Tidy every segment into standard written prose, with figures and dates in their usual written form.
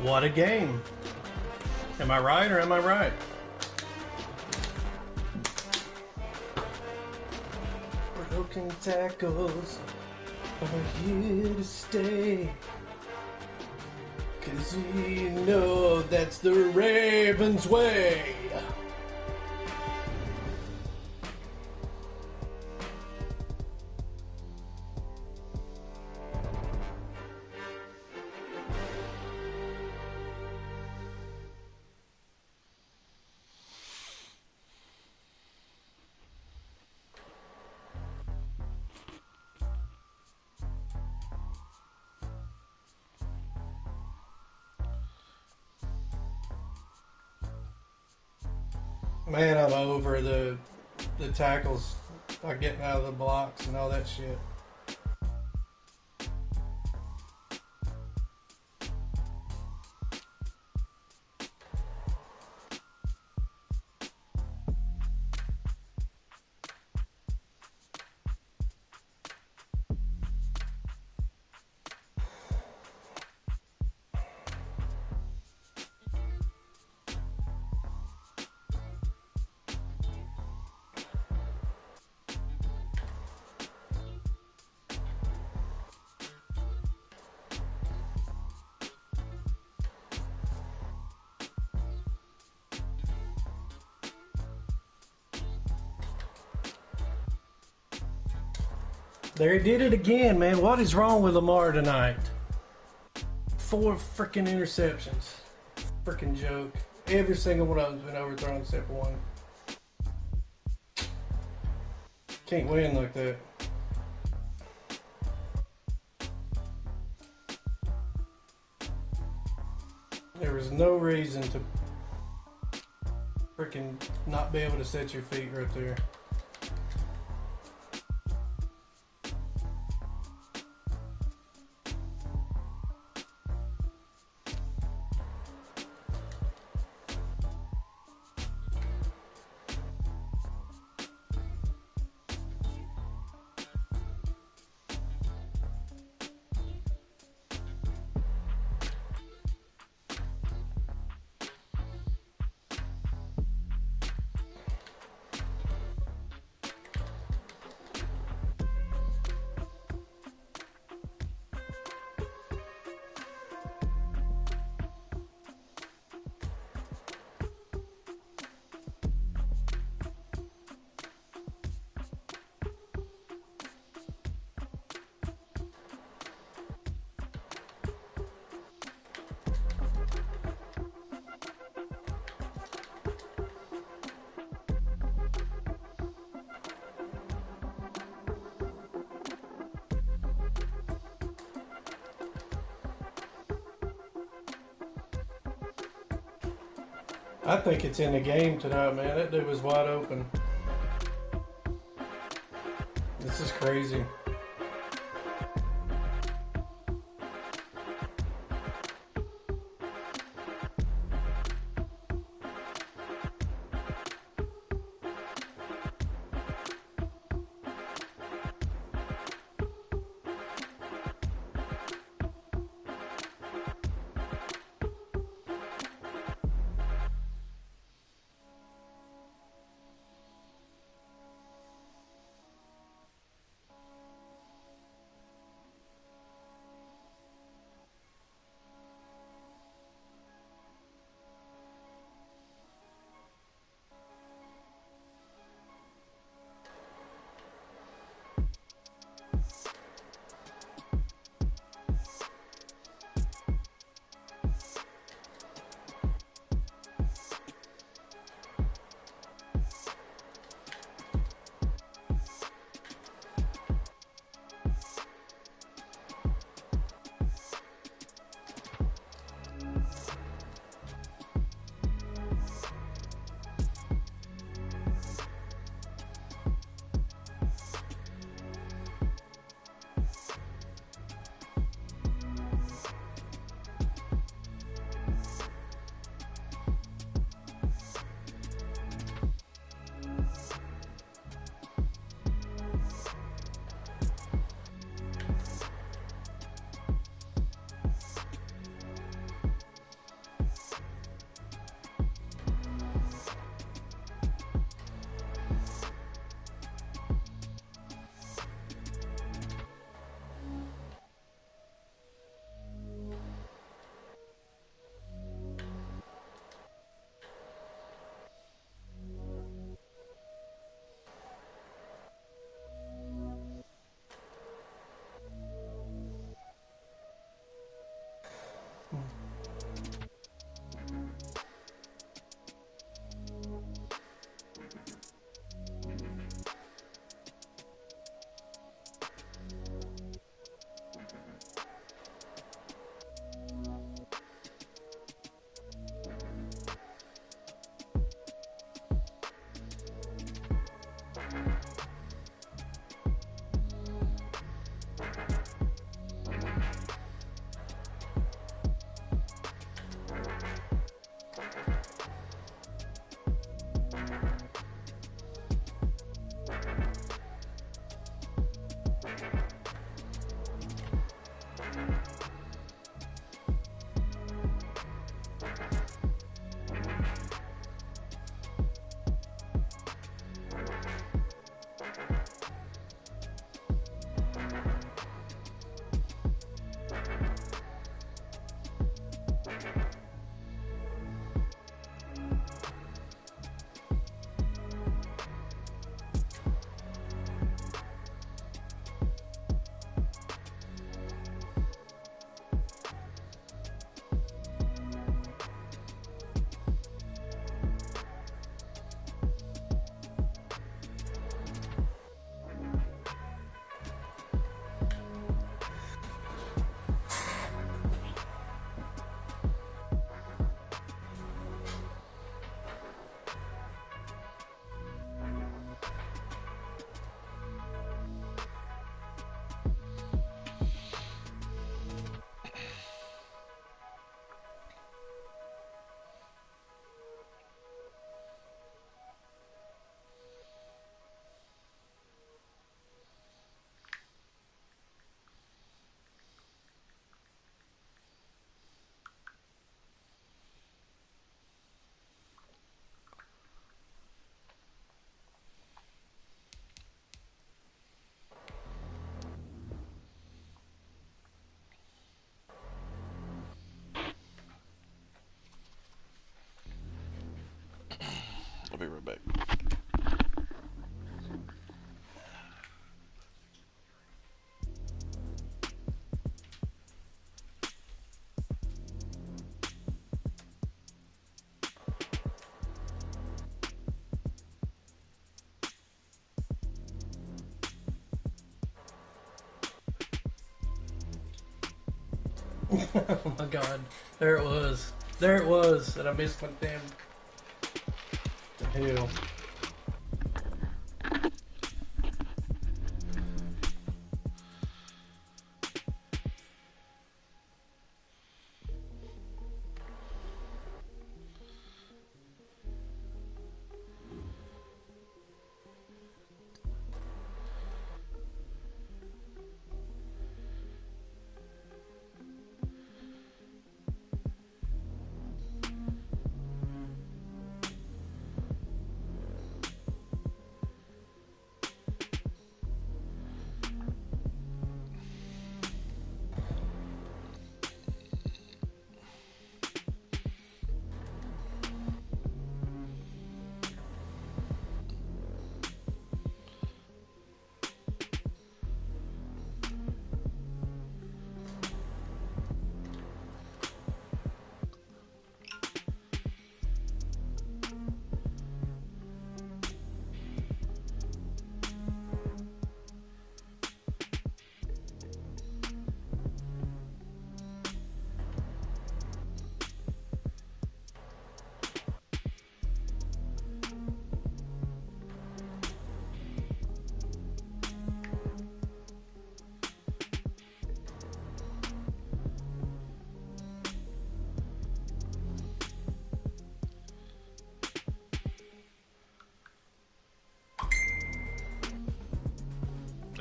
What a game. Am I right or am I right? Broken tackles are here to stay. 'Cause you know that's the Ravens way. Man, I'm over the tackles, like getting out of the blocks and all that shit. There he did it again, man. What is wrong with Lamar tonight? 4 freaking interceptions. Freaking joke. Every single one of them's been overthrown except for one. Can't win like that. There was no reason to freaking not be able to set your feet right there. I think it's in the game tonight, man. That dude was wide open. This is crazy. Oh my god. There it was. There it was. And I missed my damn... The hell.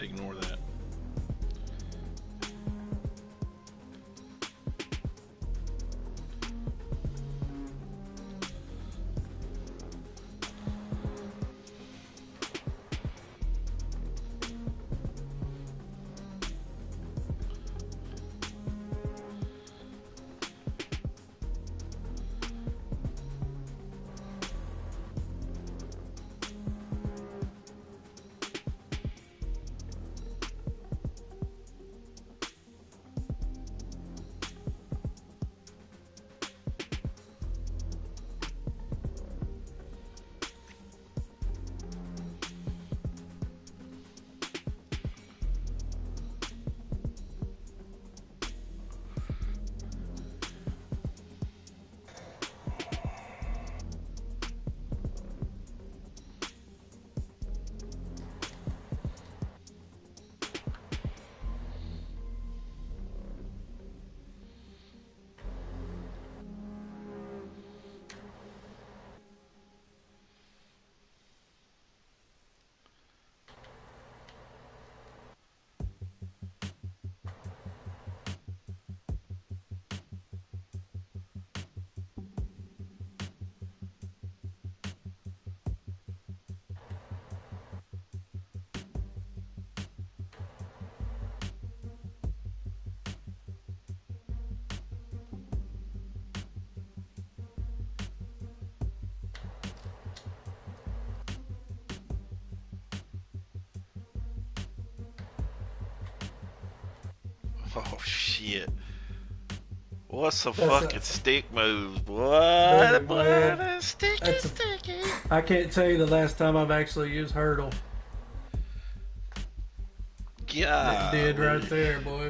Ignore that. Oh shit. What's a fucking stick move? What? What? Sticky. I can't tell you the last time I've actually used hurdle. God. It did right there, boy.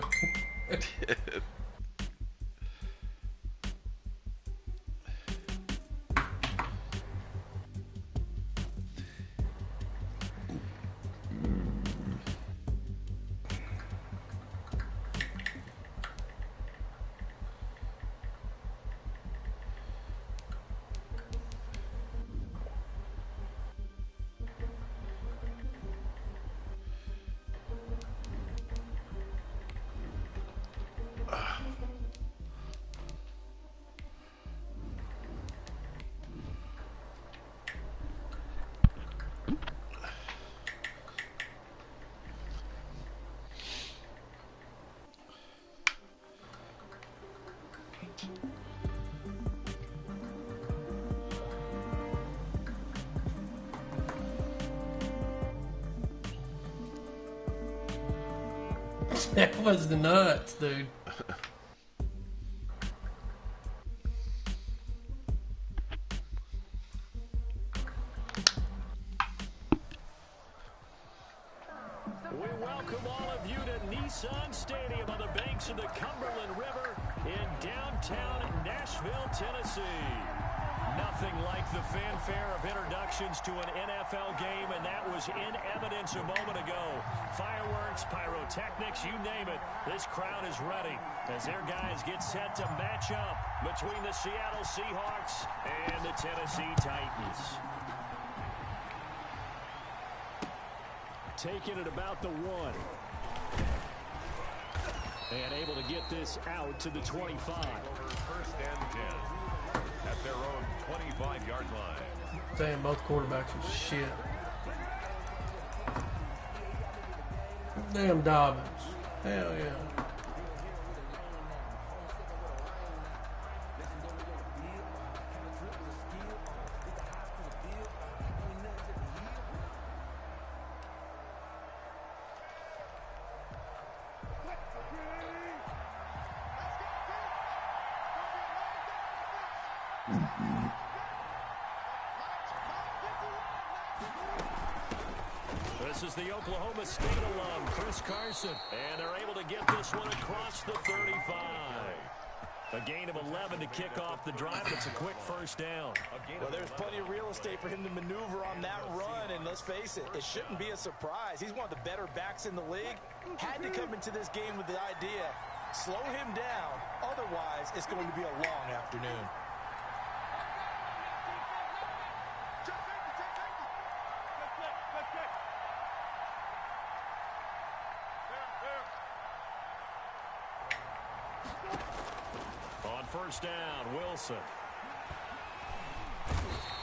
That was the nuts, dude. We welcome all of you to Nissan Stadium on the banks of the Cumberland River in downtown Nashville, Tennessee. Nothing like the fanfare of introductions to an NFL game, and that was in evidence a moment ago. Fireworks, pyrotechnics, you name it. This crowd is ready as their guys get set to match up between the Seattle Seahawks and the Tennessee Titans. Taking it about the 1. And able to get this out to the 25. First and 10 at their own 25-yard line. Damn, both quarterbacks are shit. Damn Dobbins. Hell yeah. This is the Oklahoma State alum, Chris Carson. And they're able to get this one across the 35. A gain of 11 to kick off the drive. It's a quick first down. Well, there's plenty of real estate for him to maneuver on that run. And let's face it, it shouldn't be a surprise. He's one of the better backs in the league. Had to come into this game with the idea, slow him down. Otherwise, it's going to be a long afternoon. First down, Wilson.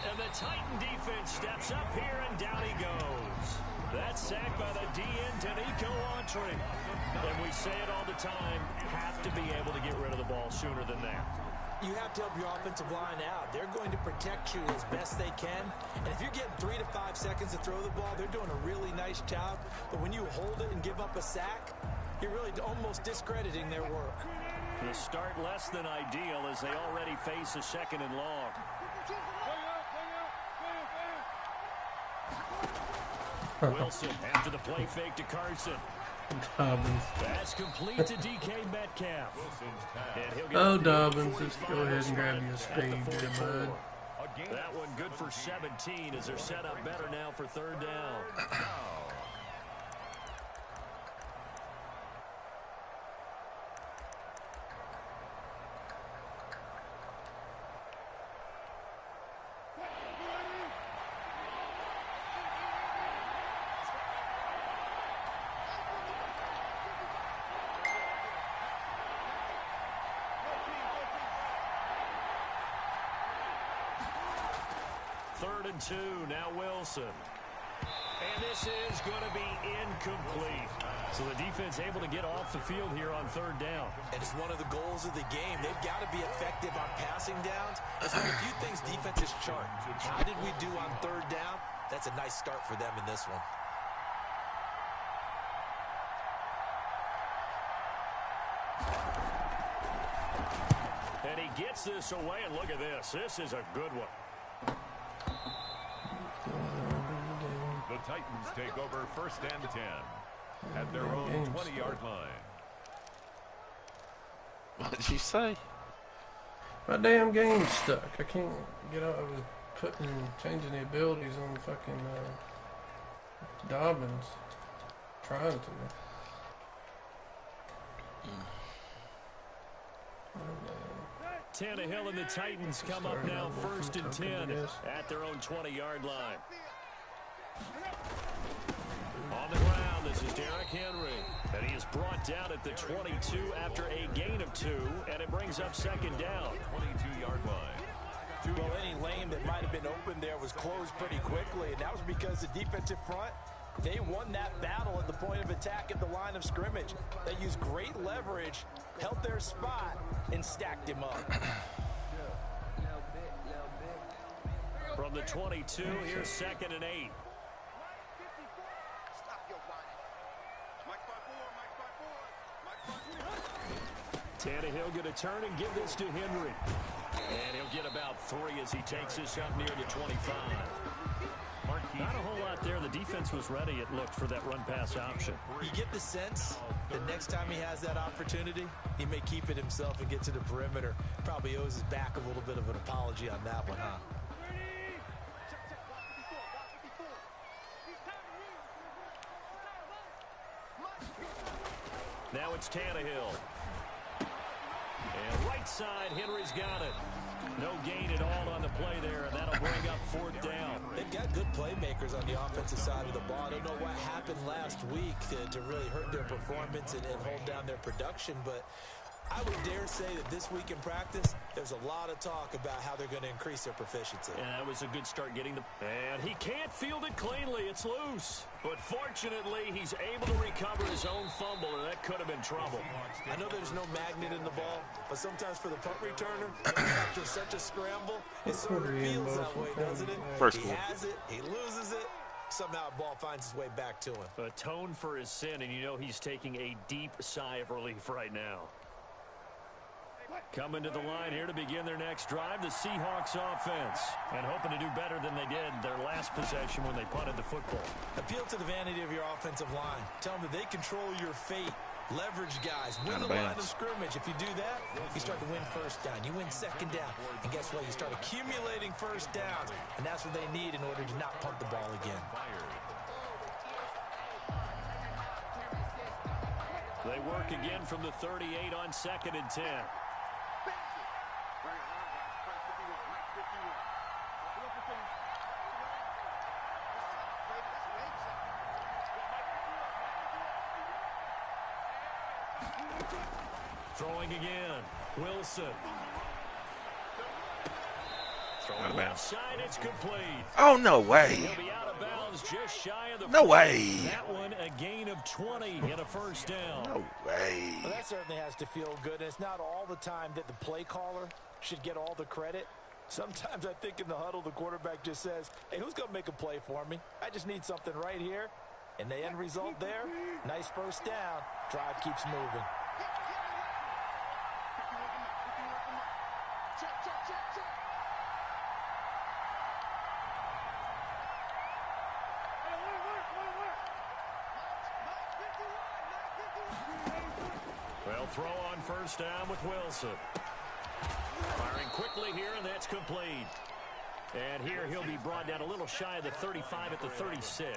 And the Titan defense steps up here, and down he goes. That's sacked by the DN, Danico Autry. And we say it all the time, have to be able to get rid of the ball sooner than that. You have to help your offensive line out. They're going to protect you as best they can. And if you're getting 3 to 5 seconds to throw the ball, they're doing a really nice job. But when you hold it and give up a sack, you're really almost discrediting their work. The start less than ideal as they already face a 2nd and long. Wilson after the play fake to Carson. Dobbins. That's complete to DK Metcalf. Oh, Dobbins, just go ahead and grab you a speed there, bud. That one good for 17 as they're set up better now for 3rd down. Third and 2, now Wilson. And this is going to be incomplete. So the defense able to get off the field here on 3rd down. And it's one of the goals of the game. They've got to be effective on passing downs. It's one of the few things defenses chart. How did we do on 3rd down? That's a nice start for them in this one. And he gets this away, and look at this. This is a good one. The Titans take over 1st and 10 at their own 20-yard line. What did you say? My damn game's stuck. I can't get out of it. Changing the abilities on fucking Dobbins. Trying to. Tannehill and the Titans come up now 1st and 10 at their own 20-yard line. On the ground, this is Derrick Henry. And he is brought down at the 22 after a gain of 2, and it brings up 2nd down. 22-yard line. Well, any lane that might have been open there was closed pretty quickly, and that was because the defensive front, they won that battle at the point of attack at the line of scrimmage. They used great leverage, held their spot, and stacked him up. From the 22, here's 2nd and 8. Tannehill going to turn and give this to Henry. And he'll get about 3 as he takes this up near the 25. Not a whole lot there. The defense was ready, it looked, for that run-pass option. You get the sense The next time he has that opportunity, he may keep it himself and get to the perimeter. Probably owes his back a little bit of an apology on that one, huh? Now it's Tannehill. And right side, Henry's got it. No gain at all on the play there, and that'll bring up 4th down. They've got good playmakers on the offensive side of the ball. I don't know what happened last week to really hurt their performance and hold down their production, but I would dare say that this week in practice, there's a lot of talk about how they're going to increase their proficiency. And that was a good start getting the... And he can't field it cleanly. It's loose. But fortunately, he's able to recover his own fumble, and that could have been trouble. I know there's no magnet in the ball, but sometimes for the punt returner, after such a scramble, it sort of feels that way, doesn't it? He has it, he loses it. Somehow the ball finds its way back to him. Atone for his sin, and you know he's taking a deep sigh of relief right now. Coming to the line here to begin their next drive, the Seahawks offense. And hoping to do better than they did their last possession when they punted the football. Appeal to the vanity of your offensive line. Tell them that they control your fate. Leverage guys. Win the line of scrimmage. If you do that, you start to win 1st down. You win 2nd down. And guess what? You start accumulating 1st downs. And that's what they need in order to not punt the ball again. They work again from the 38 on 2nd and 10. Throwing again. Wilson. Throwing left side, it's complete. Oh, no way. He'll be out of bounds just shy of the No way. That one a gain of 20 and a 1st down. No way. Well, that certainly has to feel good. And it's not all the time that the play caller should get all the credit. Sometimes I think in the huddle, the quarterback just says, hey, who's going to make a play for me? I just need something right here. And the end result there, nice 1st down. Drive keeps moving. Well, throw on 1st down with Wilson. Firing quickly here, and that's complete. And here he'll be brought down a little shy of the 35 at the 36.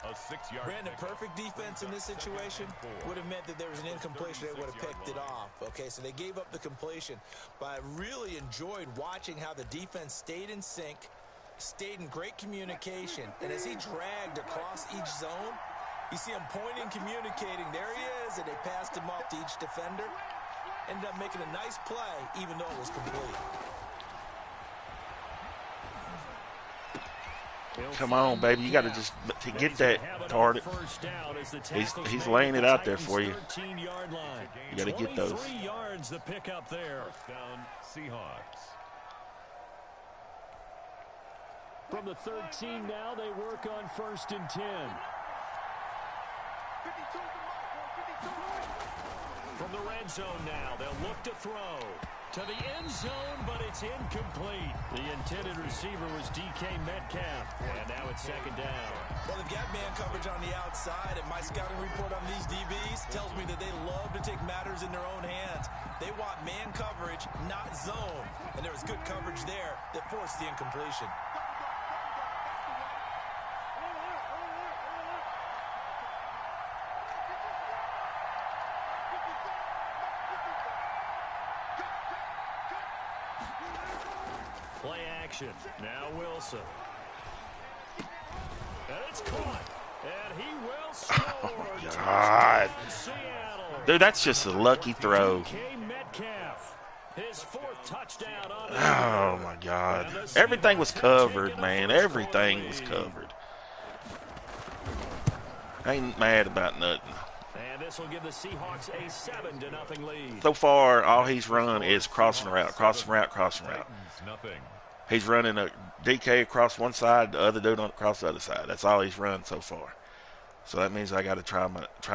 A 6-yard. Brandon, perfect defense in this situation would have meant that there was an incompletion. They would have picked it off. Okay, so they gave up the completion. But I really enjoyed watching how the defense stayed in sync, stayed in great communication. And as he dragged across each zone, you see him pointing, communicating. There he is, and they passed him off to each defender. Ended up making a nice play, even though it was complete. Come on, baby. You got to just get that target. He's laying it out there for you. You got to get those. 3 yards the pick up there. 1st down, Seahawks. From the 13 now, they work on 1st and 10. From the red zone now, they'll look to throw. To the end zone, but it's incomplete. The intended receiver was DK Metcalf. And now it's 2nd down. Well, they've got man coverage on the outside, and my scouting report on these DBs tells me that they love to take matters in their own hands. They want man coverage, not zone. And there was good coverage there that forced the incompletion. Play action. Now Wilson. And it's caught. And he will score. Oh, God. Dude, that's just a lucky throw. DK Metcalf. His 4th touchdown on the Oh, my God. Everything was covered, man. Everything was covered. I ain't mad about nothing. And this will give the Seahawks a 7-0 lead. So far, all he's run is crossing route, crossing route, crossing route. He's running a DK across one side, the other dude across the other side. That's all he's run so far. So that means I got to try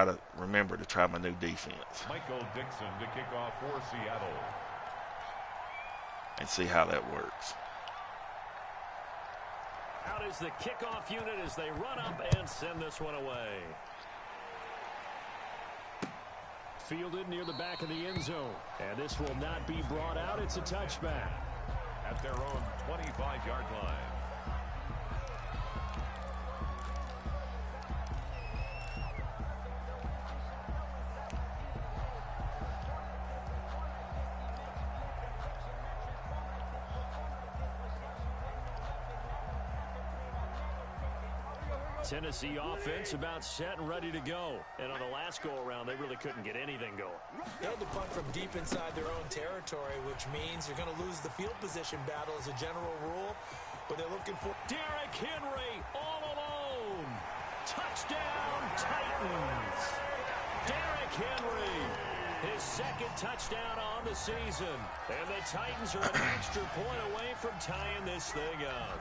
to remember to try my new defense. Michael Dixon to kick off for Seattle. And see how that works. Out is the kickoff unit as they run up and send this one away. fielded near the back of the end zone. And this will not be brought out. It's a touchback. At their own 25-yard line. Tennessee offense about set and ready to go. And on the last go-around, they really couldn't get anything going. They had to punt from deep inside their own territory, which means you're going to lose the field position battle as a general rule. But they're looking for Derrick Henry all alone. Touchdown, Titans. Derrick Henry, his second touchdown on the season. And the Titans are an extra point away from tying this thing up.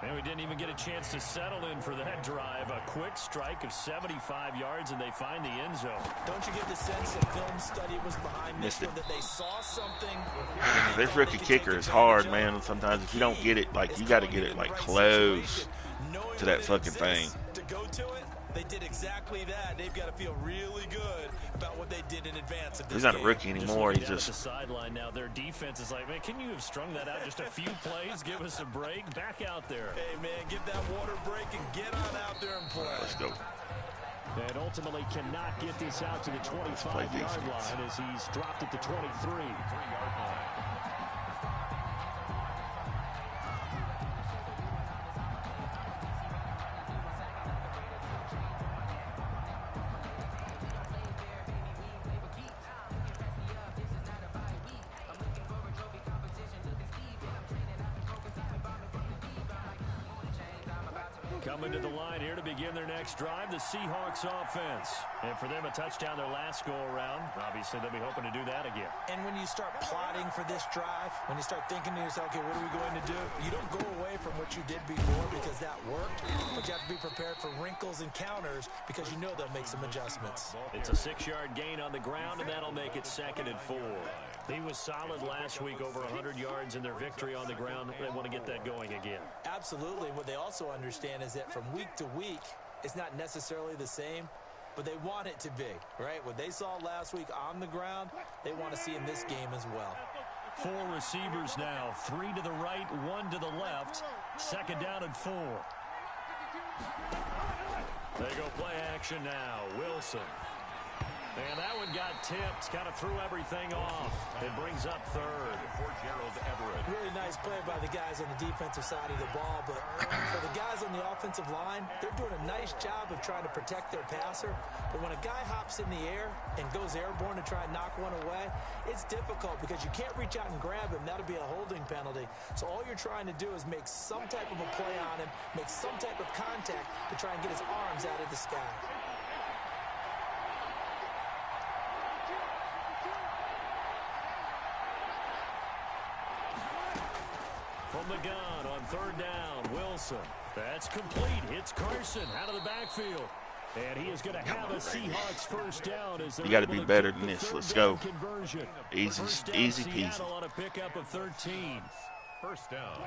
And we didn't even get a chance to settle in for that drive. A quick strike of 75 yards, and they find the end zone. Don't you get the sense that film study was behind this one, that they saw something? This rookie kicker is hard, man. Sometimes if you don't get it, like, you got to get it, like, close to that fucking thing. To go to it, they did exactly that. They've got to feel really good about what they did in advance of this He's not game. a rookie anymore. He's just the sideline now. Their defense is like, man, can you have strung that out just a few plays? Give us a break. Back out there. Hey, man, give that water break and get on out there and play. Let's go. And ultimately cannot get this out to the 25-yard line as he's dropped at the 23. 3-yard line. Coming to the line here to begin their next drive, the Seahawks offense. And for them, a touchdown their last go-around. Obviously, they'll be hoping to do that again. And when you start plotting for this drive, when you start thinking to yourself, okay, what are we going to do? You don't go away from what you did before because that worked, but you have to be prepared for wrinkles and counters because you know they'll make some adjustments. It's a 6-yard gain on the ground, and that'll make it 2nd and 4. He was solid last week, over 100 yards in their victory on the ground. They want to get that going again. Absolutely. What they also understand is that from week to week, it's not necessarily the same, but they want it to be, right? What they saw last week on the ground, they want to see in this game as well. 4 receivers now, 3 to the right, 1 to the left. 2nd down and 4. They go play action now. Wilson. And that one got tipped, kind of threw everything off. It brings up 3rd. For Gerald Everett. Really nice play by the guys on the defensive side of the ball, but for the guys on the offensive line, they're doing a nice job of trying to protect their passer. But when a guy hops in the air and goes airborne to try and knock one away, it's difficult because you can't reach out and grab him. That'll be a holding penalty. So all you're trying to do is make some type of a play on him, make some type of contact to try and get his arms out of the sky. From the gun on 3rd down, Wilson. That's complete. Hits Carson out of the backfield. And he is going to have a Seahawks first down. As you got to be better than this. Let's go. Easy peasy. Seattle on a pickup of 13. First down.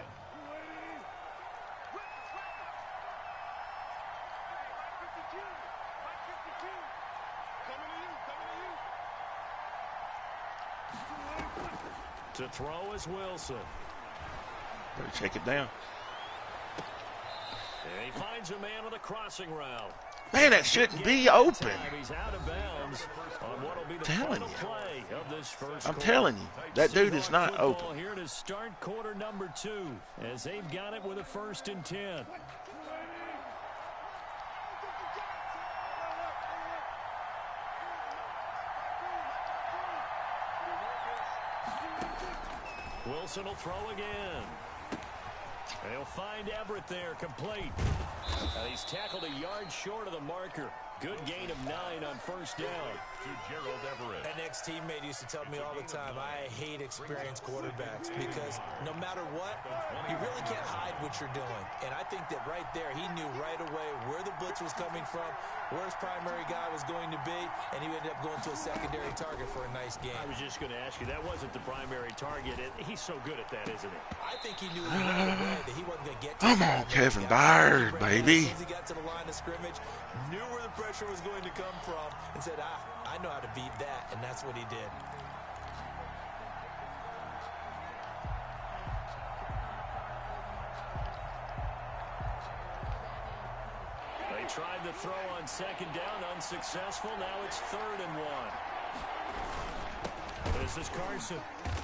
To throw is Wilson. Better check it down. And he finds a man on the crossing route. Man, that shouldn't be open. He's out of bounds on what'll be the Telling final you. play of this first I'm quarter. telling you, that dude is not Football open. Here to start quarter number 2, as they've got it with a 1st and 10. Wilson will throw again. They'll find Everett there, complete. And he's tackled a yard short of the marker. Good gain of 9 on 1st down. To Gerald Everett. An ex-teammate used to tell me all the time, I hate experienced quarterbacks because no matter what, you really can't hide what you're doing. And I think that right there, he knew right away where the blitz was coming from, where his primary guy was going to be, and he ended up going to a secondary target for a nice game. I was just going to ask you, that wasn't the primary target. He's so good at that, isn't he? I think he knew right away that he wasn't going to get to Come on, Kevin Byard, baby. As soon as he got to the line of scrimmage, knew where the pressure was going to come from and said, I know how to beat that, and that's what he did. They tried the throw on second down, unsuccessful. Now it's 3rd and 1. This is Carson.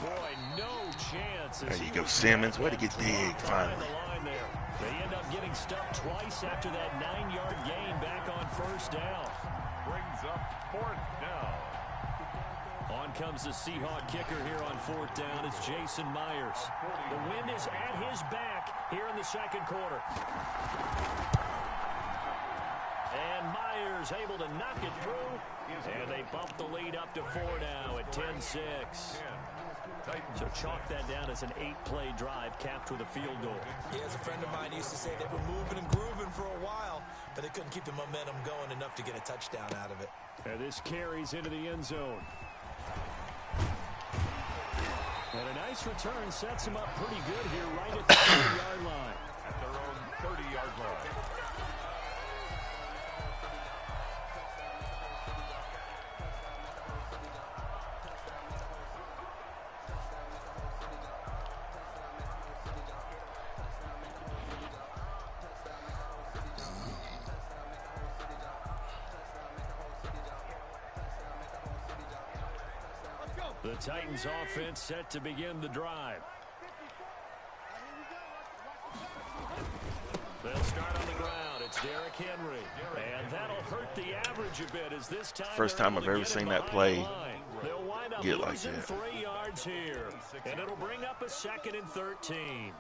Boy, no chance. There you go, Simmons. Way to get digged finally. They end up getting stuck twice after that 9-yard gain back on 1st down. Brings up 4th down. On comes the Seahawk kicker here on 4th down. It's Jason Myers. The wind is at his back here in the 2nd quarter. And Myers able to knock it through. And they bump the lead up to 4 now at 10-6. So chalk that down as an 8-play drive capped with a field goal. Yeah, as a friend of mine used to say, they were moving and grooving for a while, but they couldn't keep the momentum going enough to get a touchdown out of it. And this carries into the end zone. And a nice return sets them up pretty good here right at the 30-yard line. At their own 30-yard line. The Titans offense set to begin the drive. They'll start on the ground. It's Derrick Henry. And that'll hurt the average a bit as this time. First time I've ever seen that play They'll wind up get like losing that. 3 yards here. And it'll bring up a 2nd and 13.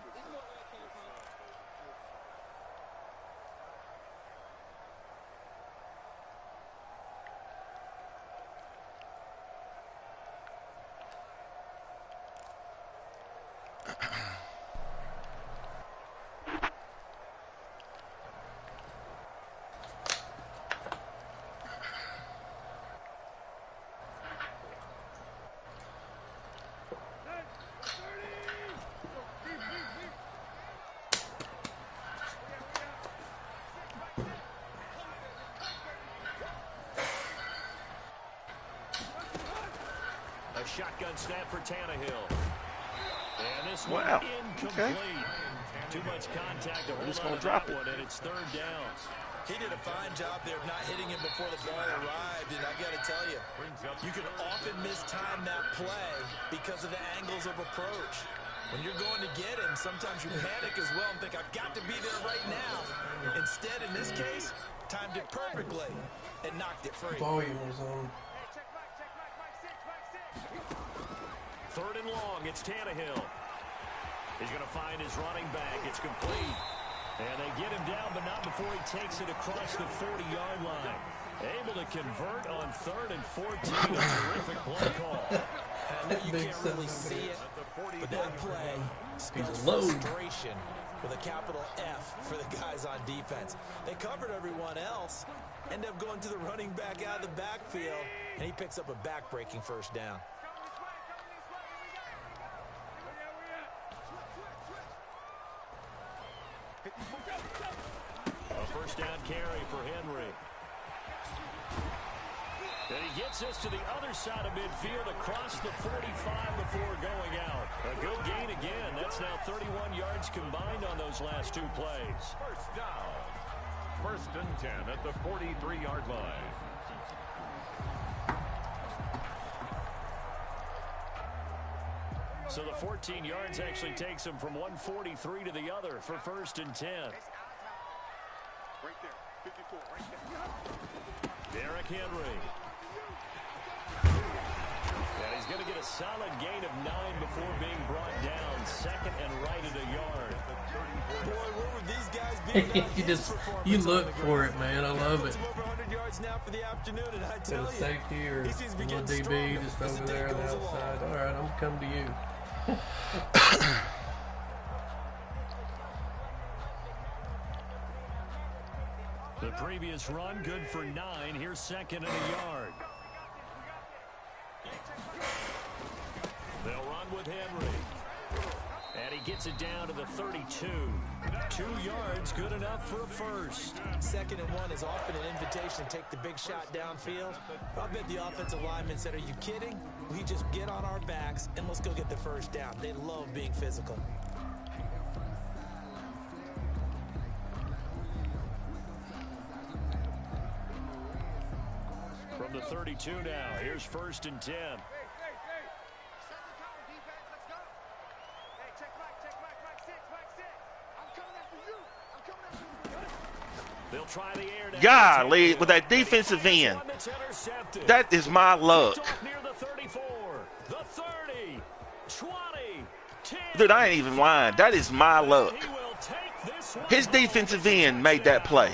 A shotgun snap for Tannehill. And this one incomplete. Okay. Too much contact to hold just on gonna to drop that it. one, and it's 3rd down. He did a fine job there of not hitting him before the ball arrived, and I got to tell you, you can often mistime that play because of the angles of approach. When you're going to get him, sometimes you panic as well and think, I've got to be there right now. Instead, in this case, timed it perfectly and knocked it free. Volume was on. 3rd and long, it's Tannehill. He's going to find his running back. It's complete. And they get him down, but not before he takes it across the 40-yard line. Able to convert on 3rd and 14. A terrific play call. I know you can't really see it, but that play spells frustration with a capital F for the guys on defense. They covered everyone else, end up going to the running back out of the backfield, and he picks up a back-breaking 1st down. A 1st down carry for Henry. And he gets us to the other side of midfield across the 45 before going out. A good gain again. That's now 31 yards combined on those last 2 plays. 1st down. 1st and 10 at the 43-yard line. So the 14 yards actually takes him from 143 to the other for 1st and 10. Right there, 54, right there. Derrick Henry. And he's going to get a solid gain of 9 before being brought down. 2nd and right at a yard. Boy, where would these guys be? you look for it, man. I love it. Over 100 yards now for the afternoon, and I tell Got a you, safety or a he seems to be little getting DB stronger just as over the day there on the goes along. outside. All right, I'm coming to you. The previous run good for 9. Here's 2nd and a yard. They'll run with Henry. And he gets it down to the 32. 2 yards, good enough for a first. 2nd and 1 is often an invitation to take the big shot downfield. I bet the offensive lineman said, are you kidding? We just get on our backs and let's go get the first down. They love being physical. From the 32 now, here's 1st and 10. They'll try the air. Golly, with that defensive end. That is my luck. Near the 34, the 30, 20, 10. Dude, I ain't even lying. That is my luck. He will take this one His defensive end made that play.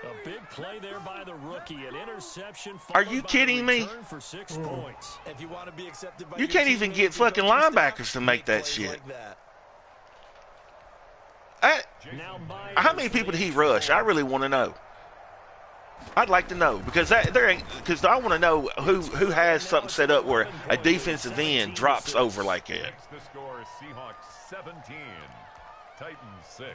A big play there by the rookie. An interception. Are you kidding me? For 6 points. If you want to be accepted by You can't even get fucking linebackers to make that shit. like that. How many people did he rush? I really want to know. I'd like to know because I want to know who has something set up where a defensive end drops over like that. The score is Seahawks 17, Titans 6.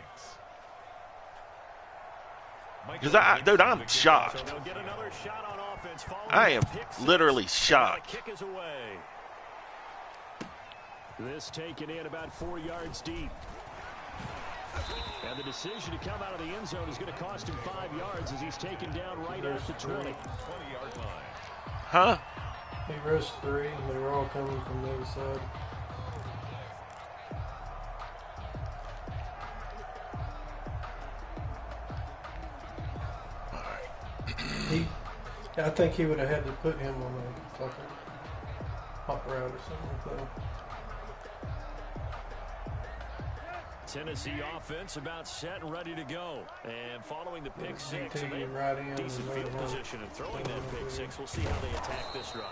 Because dude, I'm shocked. I am literally shocked. This taken in about 4 yards deep. And the decision to come out of the end zone is going to cost him 5 yards as he's taken down right at the 20-yard line. Huh? He rushed 3, and they were all coming from the other side. I think he would have had to put him on a fucking hot route or something like that. Tennessee offense about set and ready to go. And following the pick six, and decent field position and throwing that pick six. We'll see how they attack this drive.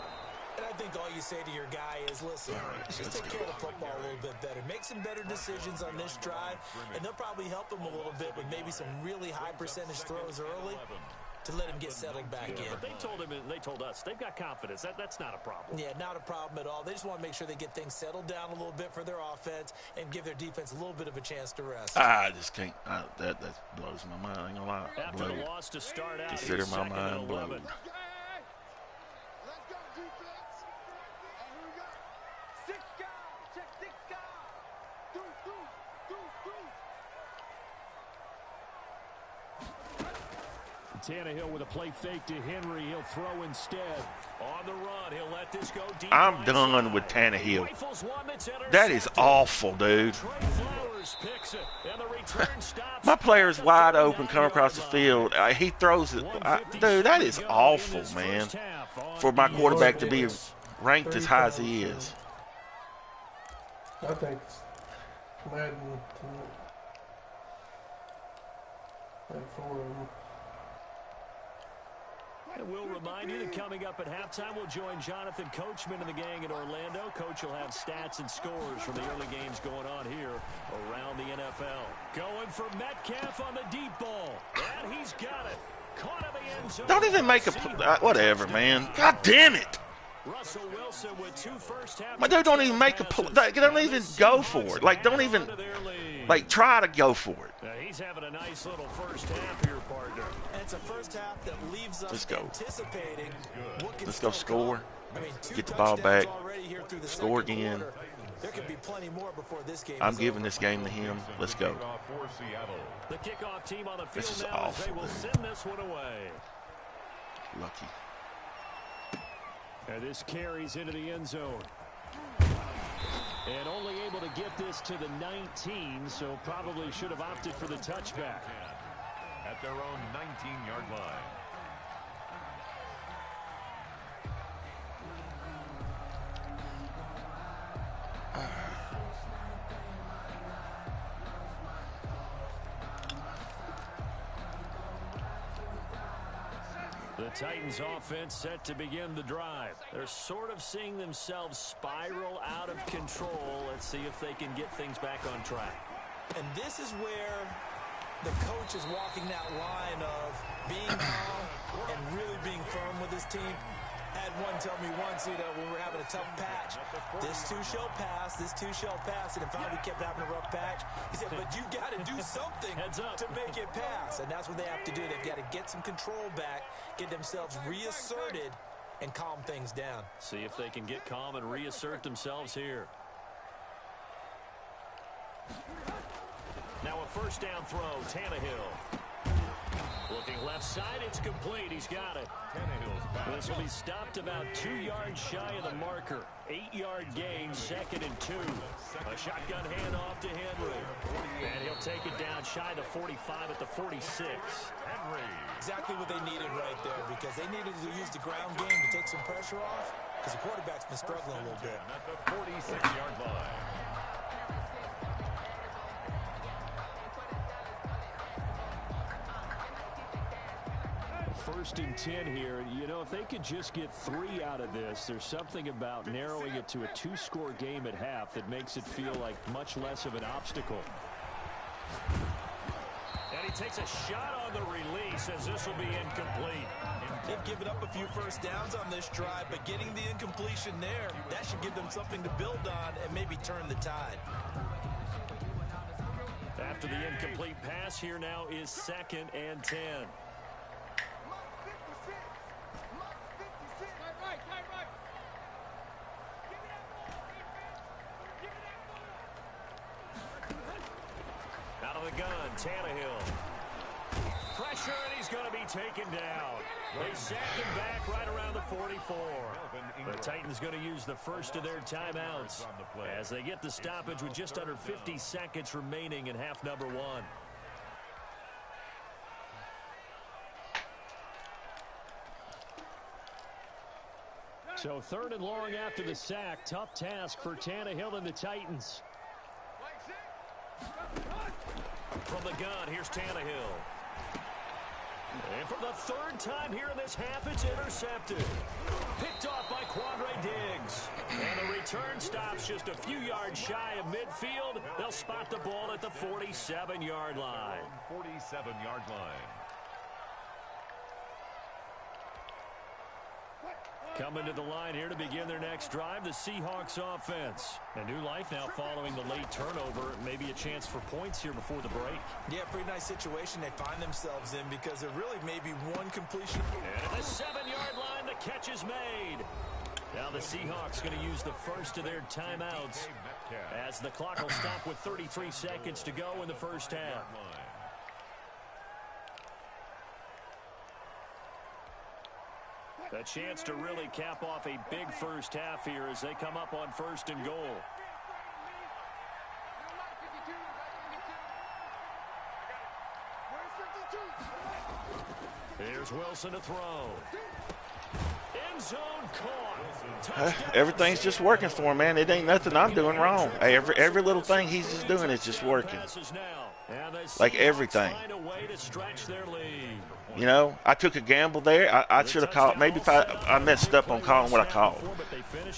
And I think all you say to your guy is, listen, just take care of the football a little bit better. Make some better decisions on this drive, and they'll probably help him a little bit with maybe some really high percentage throws early to let him get settled back in. But they told him, and they told us, they've got confidence. That's not a problem. Yeah, not a problem at all. They just want to make sure they get things settled down a little bit for their offense and give their defense a little bit of a chance to rest. I just can't. That blows my mind. I ain't gonna lie. After the loss to start out, consider my mind blown. Tannehill with a play fake to Henry. He'll throw instead. On the run, he'll let this go deep. I'm done with Tannehill. That is awful, dude. My player's wide open, come across the field. He throws it. Dude, that is awful, man. For my quarterback to be ranked as high as he is. I think Madden for him. And we'll remind you that coming up at halftime, we'll join Jonathan Coachman and the gang in Orlando. Coach will have stats and scores from the early games going on here around the NFL. Going for Metcalf on the deep ball. And he's got it. Caught in the end zone. Don't even make a whatever, man. God damn it. Russell Wilson with 2 first half. My dude don't even make a don't even go for it. Like, don't even try to go for it. He's having a nice little first half here, partner. And it's a first half that leaves us anticipating what can Let's go score. I mean, Get the ball back. Score again. There could be plenty more before this game. I'm giving this game to him. Let's go. The kickoff team on the field this is now awful, they will send this one away. Lucky. And this carries into the end zone. And only able to get this to the 19, so probably should have opted for the touchback. At their own 19-yard line. The Titans offense set to begin the drive. They're sort of seeing themselves spiral out of control. Let's see if they can get things back on track. And this is where the coach is walking that line of being calm and really being firm with his team. At one told me once, when we were having a tough patch, this too shall pass, this too shall pass. And if finally we kept having a rough patch, he said, but you got to do something to make it pass. And that's what they have to do. They've got to get some control back, get themselves reasserted, and calm things down. See if they can get calm and reassert themselves here. Now a first down throw, Tannehill. Looking left side, it's complete. He's got it. This will be stopped about 2 yards shy of the marker. 8-yard gain, 2nd and 2. A shotgun handoff to Henry. And he'll take it down shy to 45 at the 46. Henry. Exactly what they needed right there, because they needed to use the ground game to take some pressure off, because the quarterback's been struggling a little bit. At the 46-yard line. First and 10 here. You know, if they could just get 3 out of this, there's something about narrowing it to a 2-score game at half that makes it feel like much less of an obstacle. And he takes a shot on the release as this will be incomplete. They've given up a few first downs on this drive, but getting the incompletion there, that should give them something to build on and maybe turn the tide. After the incomplete pass, here now is 2nd and 10. Out of the gun, Tannehill. Pressure, and he's going to be taken down. They sack him back right around the 44. The Titans going to use the first of their timeouts as they get the stoppage with just under 50 seconds remaining in half number 1. So 3rd and long after the sack. Tough task for Tannehill and the Titans. From the gun, here's Tannehill. And for the 3rd time here in this half, it's intercepted. Picked off by Quandre Diggs. And the return stops just a few yards shy of midfield. They'll spot the ball at the 47-yard line. 47-yard line. Coming to the line here to begin their next drive, the Seahawks offense. A new life now following the late turnover. Maybe a chance for points here before the break. Yeah, pretty nice situation they find themselves in, because there really may be one completion. And at the 7-yard line, the catch is made. Now the Seahawks going to use the first of their timeouts as the clock will stop with 33 seconds to go in the first half. A chance to really cap off a big first half here as they come up on 1st and goal. Here's Wilson to throw. End zone caught. Everything's just working for him, man. It ain't nothing I'm doing wrong. Hey, every little thing he's just doing is just working. Like everything. You know, I took a gamble there. I should have called. Maybe if I messed up on calling what I called.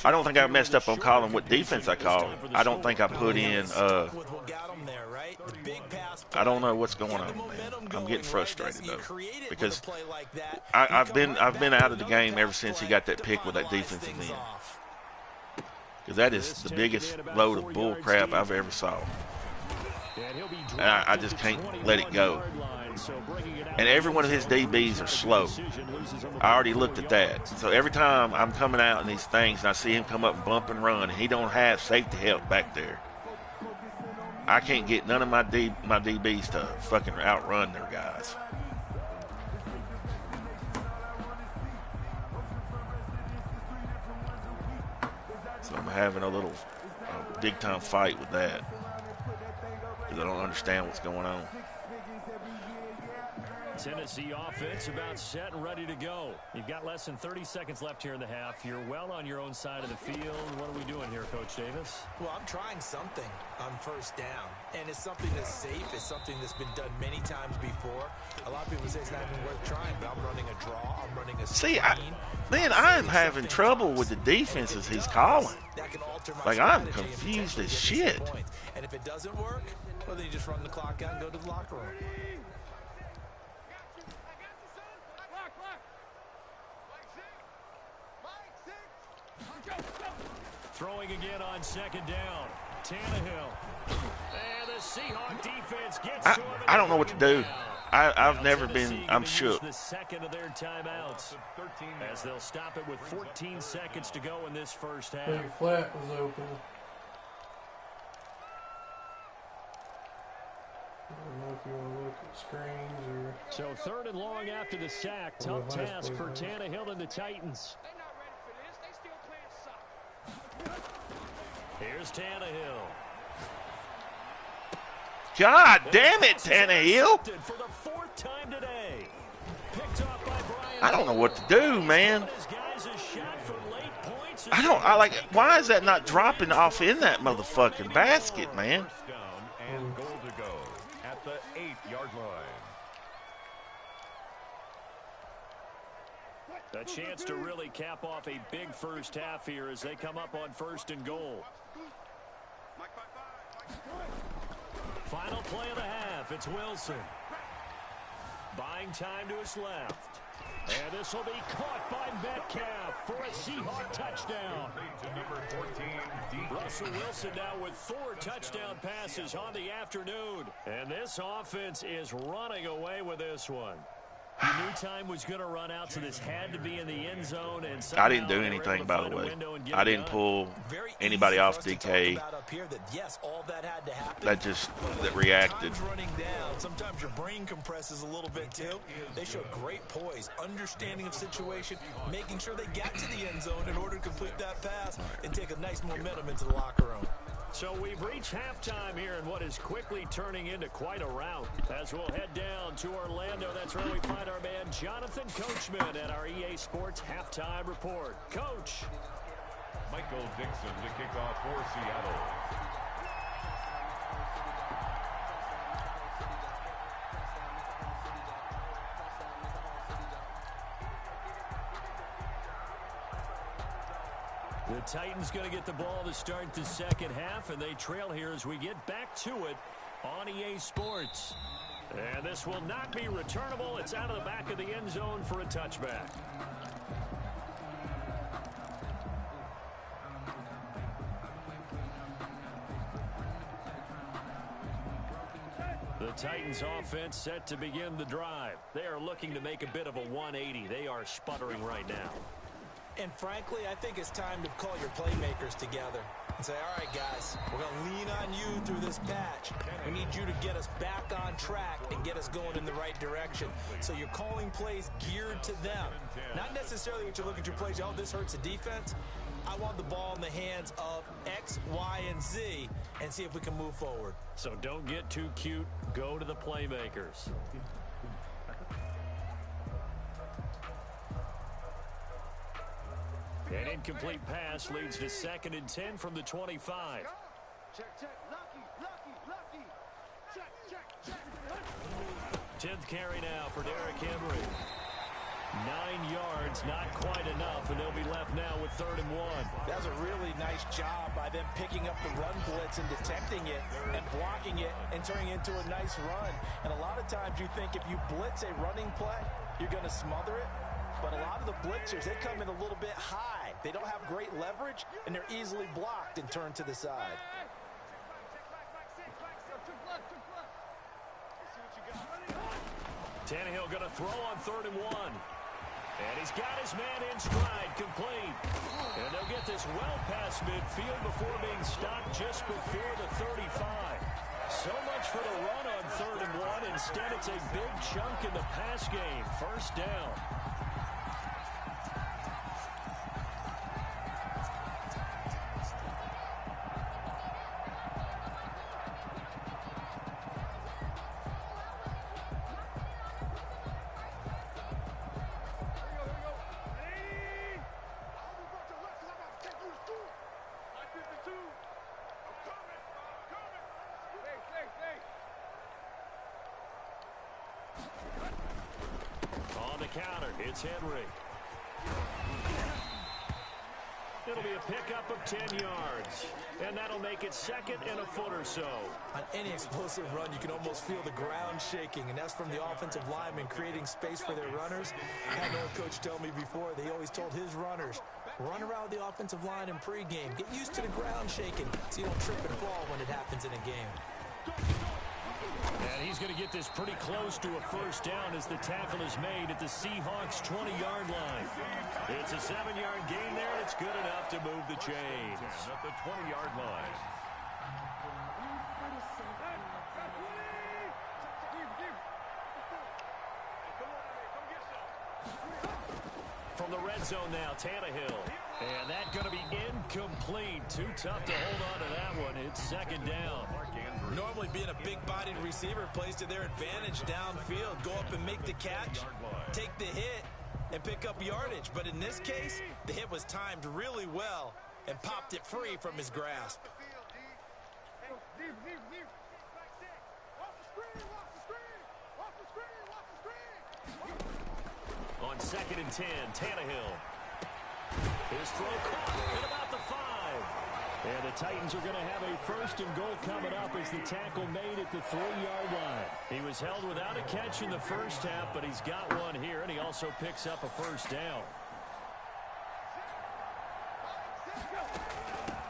I don't think I messed up on calling what defense I called. I don't think I put in. I don't know what's going on, man. I'm getting frustrated though, because I've been out of the game ever since he got that pick with that defensive end. Because that is the biggest load of bull crap I've ever saw. And I just can't let it go. And every one of his DBs are slow. I already looked at that. So every time I'm coming out in these things and I see him come up and bump and run, and he don't have safety help back there, I can't get none of my DBs to fucking outrun their guys. So I'm having a little big-time fight with that, because I don't understand what's going on. Tennessee offense about set and ready to go. You've got less than 30 seconds left here in the half. You're well on your own side of the field. What are we doing here, Coach Davis? Well, I'm trying something on 1st down, and it's something that's safe. It's something that's been done many times before. A lot of people say it's not even worth trying, but I'm running a draw. I'm running a screen. See, I'm having trouble with the defenses he's calling. Like, I'm confused as shit. And if it doesn't work, well, then you just run the clock out and go to the locker room. Throwing again on second down. Tannehill. And the Seahawk defense gets to him. I don't know what to do. I've never been. I'm shook. The second of their timeouts, as they'll stop it with 14 seconds to go in this first half. Big flat was open. I don't know if you want to look at screens or. So 3rd and long after the sack. Tough task for Tannehill and the Titans. Here's Tannehill. God damn it, Tannehill! For the 4th time today. Picked off by Brian. I don't know what to do, man. I like. Why is that not dropping off in that motherfucking basket, man? And goal to go at the 8-yard line. A chance to really cap off a big first half here as they come up on 1st and goal. Final play of the half. It's Wilson. Buying time to his left. And this will be caught by Metcalf for a Seahawk touchdown. Russell Wilson now with 4 touchdown passes on the afternoon. And this offense is running away with this one. You knew time was going to run out, so this had to be in the end zone. And I didn't do anything, by the way. I didn't pull anybody off DK. That reacted. Running down. Sometimes your brain compresses a little bit too. They show great poise, understanding of situation, making sure they get to the end zone in order to complete that pass and take a nice momentum into the locker room. So we've reached halftime here in what is quickly turning into quite a rout. As we'll head down to Orlando, that's where we find our man Jonathan Coachman at our EA Sports Halftime Report. Coach. Michael Dixon to kick off for Seattle. The Titans going to get the ball to start the second half, and they trail here as we get back to it on EA Sports. And this will not be returnable. It's out of the back of the end zone for a touchback. The Titans offense set to begin the drive. They are looking to make a bit of a 180. They are sputtering right now. And frankly, I think it's time to call your playmakers together and say, all right, guys, we're going to lean on you through this patch. We need you to get us back on track and get us going in the right direction. So you're calling plays geared to them. Not necessarily what you're looking to plays, oh, this hurts the defense. I want the ball in the hands of X, Y, and Z and see if we can move forward. So don't get too cute. Go to the playmakers. An incomplete pass leads to 2nd and 10 from the 25. Check, lucky. Check. 10th carry now for Derrick Henry. 9 yards, not quite enough, and they'll be left now with 3rd and 1. That was a really nice job by them picking up the run blitz and detecting it and blocking it and turning it into a nice run. And a lot of times you think if you blitz a running play, you're going to smother it. But a lot of the blitzers, they come in a little bit high. They don't have great leverage, and they're easily blocked and turned to the side. Tannehill going to throw on 3rd and 1. And he's got his man in stride, complete. And they'll get this well past midfield before being stopped just before the 35. So much for the run on 3rd and 1. Instead, it's a big chunk in the pass game. 1st down. Counter, it's Henry. It'll be a pickup of 10 yards, and that'll make it 2nd and a foot or so. On any explosive run, you can almost feel the ground shaking, and that's from the offensive linemen creating space for their runners. I had an old coach tell me before, they always told his runners, Run around the offensive line in pregame. Get used to the ground shaking so you don't trip and fall when it happens in a game. And he's going to get this pretty close to a first down as the tackle is made at the Seahawks 20-yard line. It's a 7-yard gain there, and it's good enough to move the chains. At the 20-yard line. From the red zone now, Tannehill. And that going to be incomplete. Too tough to hold on to that one. It's second down. Normally being a big-bodied receiver plays to their advantage downfield. Go up and make the catch, take the hit, and pick up yardage. But in this case, the hit was timed really well and popped it free from his grasp. On 2nd and 10, Tannehill. His throw caught at about the 5. And the Titans are going to have a 1st and goal coming up as the tackle made at the 3-yard line. He was held without a catch in the first half, but he's got one here, and he also picks up a first down.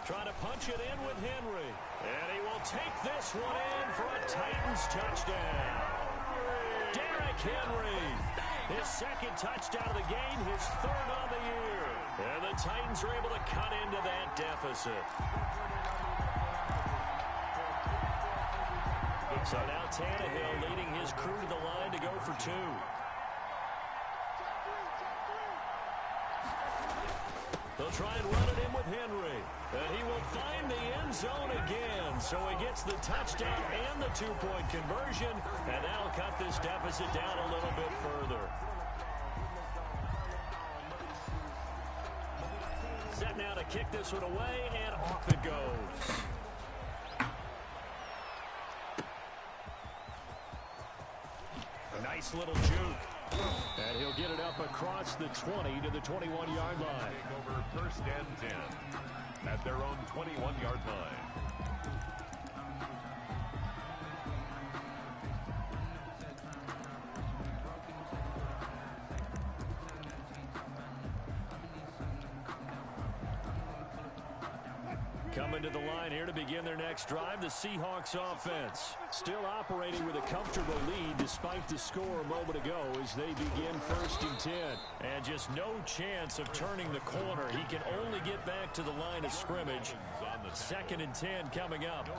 Trying to punch it in with Henry. And he will take this one in for a Titans touchdown. Derrick Henry. His 2nd touchdown of the game, his 3rd on the year. And the Titans are able to cut into that deficit. So now Tannehill leading his crew to the line to go for 2. They'll try and run it in with Henry. And he will find the end zone again. So he gets the touchdown and the 2-point conversion. And that'll cut this deficit down a little bit further. Set now to kick this one away, and off it goes. A nice little juke. And he'll get it up across the 20 to the 21-yard line. Take over 1st and 10 at their own 21-yard line. Coming to the line here to begin their next drive, the Seahawks offense. Still operating with a comfortable lead despite the score a moment ago as they begin 1st and 10. And just no chance of turning the corner. He can only get back to the line of scrimmage. 2nd and 10 coming up.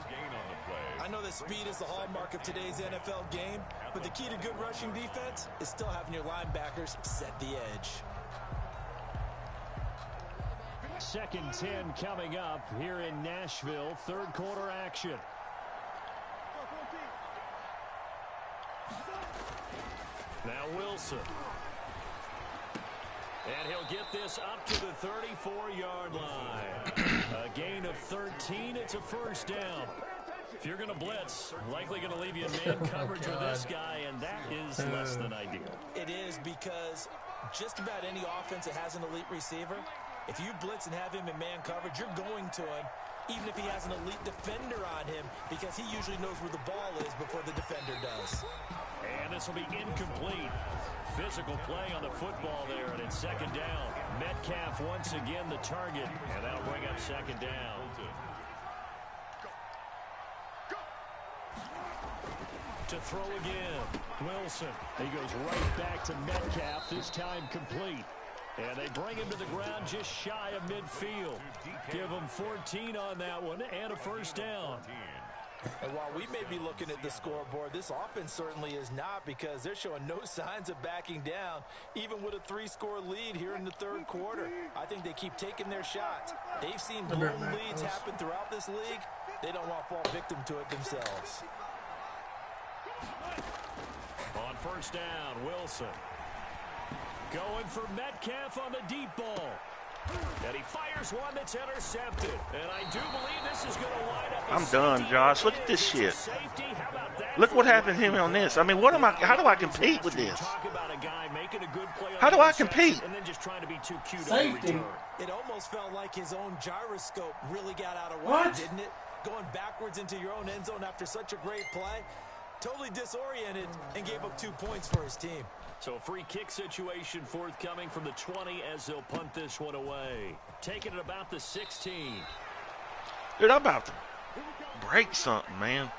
I know that speed is the hallmark of today's NFL game, but the key to good rushing defense is still having your linebackers set the edge. 2nd 10 coming up here in Nashville. 3rd quarter action. Now Wilson. And he'll get this up to the 34-yard line. A gain of 13. It's a first down. If you're going to blitz, likely going to leave you in man coverage with this guy, and that is less than ideal. It is, because just about any offense that has an elite receiver, if you blitz and have him in man coverage, you're going to him, even if he has an elite defender on him, because he usually knows where the ball is before the defender does. And this will be incomplete. Physical play on the football there, and it's 2nd down. Metcalf once again the target, and that'll bring up 2nd down. To throw again, Wilson. He goes right back to Metcalf, this time complete. And they bring him to the ground just shy of midfield. Give him 14 on that one and a first down. And while we may be looking at the scoreboard, this offense certainly is not, because they're showing no signs of backing down, even with a 3-score lead here in the 3rd quarter. I think they keep taking their shots. They've seen blown leads happen throughout this league. They don't want to fall victim to it themselves. On 1st down, Wilson. Going for Metcalf on the deep ball. And he fires one that's intercepted. And I do believe this is going to wind up. I'm done, Josh. Look at this shit. Look what happened to him on this. I mean, what am I? How do I compete with this? How do I compete? And then just trying to be too cute. Safety. It almost felt like his own gyroscope really got out of whack, didn't it? Going backwards into your own end zone after such a great play. totally disoriented and gave up 2 points for his team. So a free kick situation forthcoming from the 20 as they'll punt this one away. Taking it about the 16. Dude, I'm about to break something, man.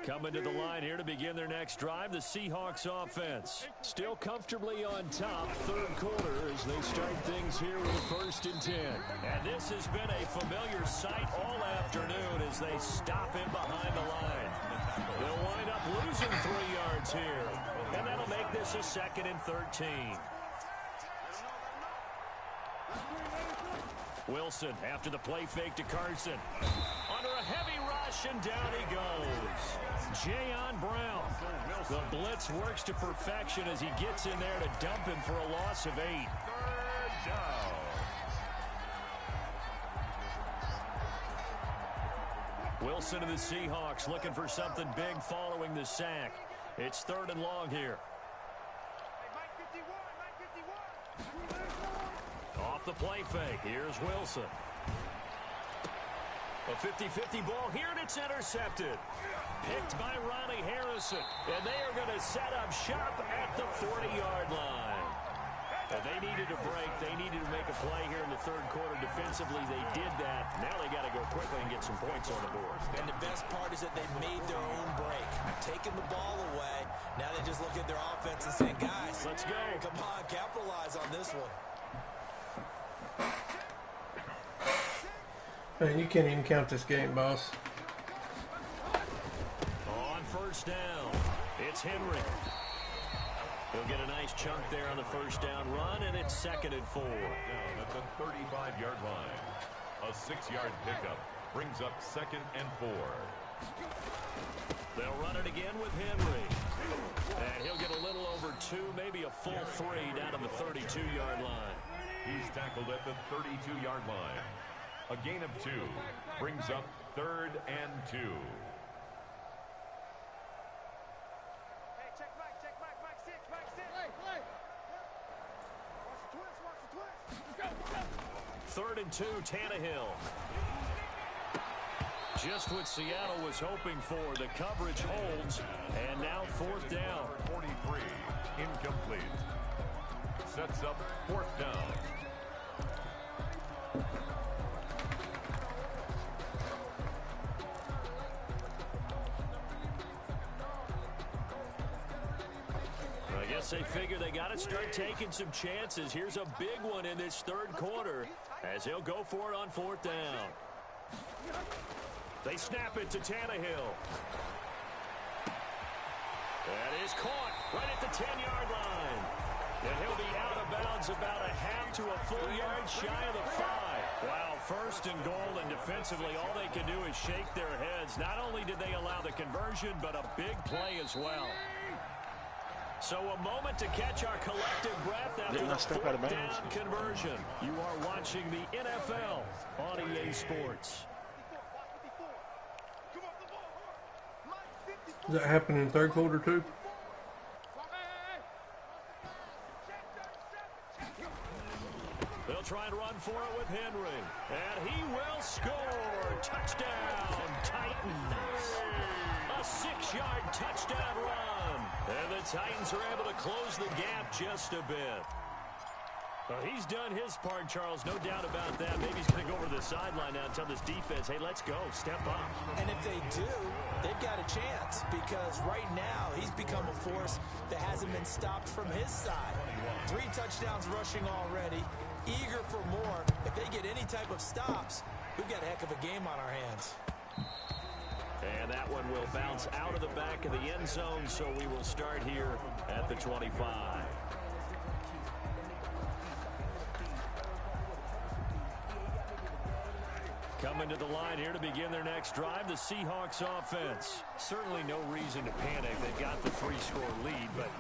Coming to the line here to begin their next drive, the Seahawks offense. Still comfortably on top, third quarter as they start things here with a 1st and 10. And this has been a familiar sight all afternoon as they stop in behind the line. They'll wind up losing 3 yards here. And that'll make this a 2nd and 13. Wilson after the play fake to Carson. Under a heavy rush, and down he goes. Jayon Brown. The blitz works to perfection as he gets in there to dump him for a loss of 8. 3rd down. Wilson and the Seahawks looking for something big following the sack. It's 3rd and long here. Off the play fake, here's Wilson. A 50-50 ball here, and it's intercepted. Picked by Ronnie Harrison. And they are going to set up shop at the 40-yard line. And they needed a break. They needed to make a play here in the 3rd quarter. Defensively, they did that. Now they got to go quickly and get some points on the board. And the best part is that they made their own break. Taking the ball away. Now they just look at their offense and say, guys, let's go. Come on, capitalize on this one. Man, you can't even count this game, boss. On 1st down, it's Henry. He'll get a nice chunk there on the 1st down run, and it's 2nd and 4. Down at the 35-yard line. A 6-yard pickup brings up 2nd and 4. They'll run it again with Henry. And he'll get a little over 2, maybe a full 3 down to the 32-yard line. He's tackled at the 32-yard line. A gain of 2 brings up 3rd and 2. Third and 2, Tannehill. Just what Seattle was hoping for. The coverage holds, and now 4th down. 43, incomplete. Sets up 4th down. I guess they figure they got to start taking some chances. Here's a big one in this 3rd quarter as he'll go for it on 4th down. They snap it to Tannehill. That is caught right at the 10-yard line. And he'll be out of bounds about a half to a full yard shy of the 5. Wow, 1st and goal, and defensively all they can do is shake their heads. Not only did they allow the conversion, but a big play as well. So a moment to catch our collective breath after the 4th down conversion. You are watching the NFL on EA Sports. Does that happen in the 3rd quarter too? They'll try and run for it with Henry. And he will score. Touchdown, Titans. A 6-yard touchdown run. And the Titans are able to close the gap just a bit. Well, he's done his part, Charles, no doubt about that. Maybe he's going to go over the sideline now and tell this defense, hey, let's go, step up. And if they do, they've got a chance because right now he's become a force that hasn't been stopped from his side. 3 touchdowns rushing already, eager for more. If they get any type of stops, we've got a heck of a game on our hands. And that one will bounce out of the back of the end zone, so we will start here at the 25. Coming to the line here to begin their next drive, the Seahawks offense. Certainly no reason to panic. They've got the 3-score lead, but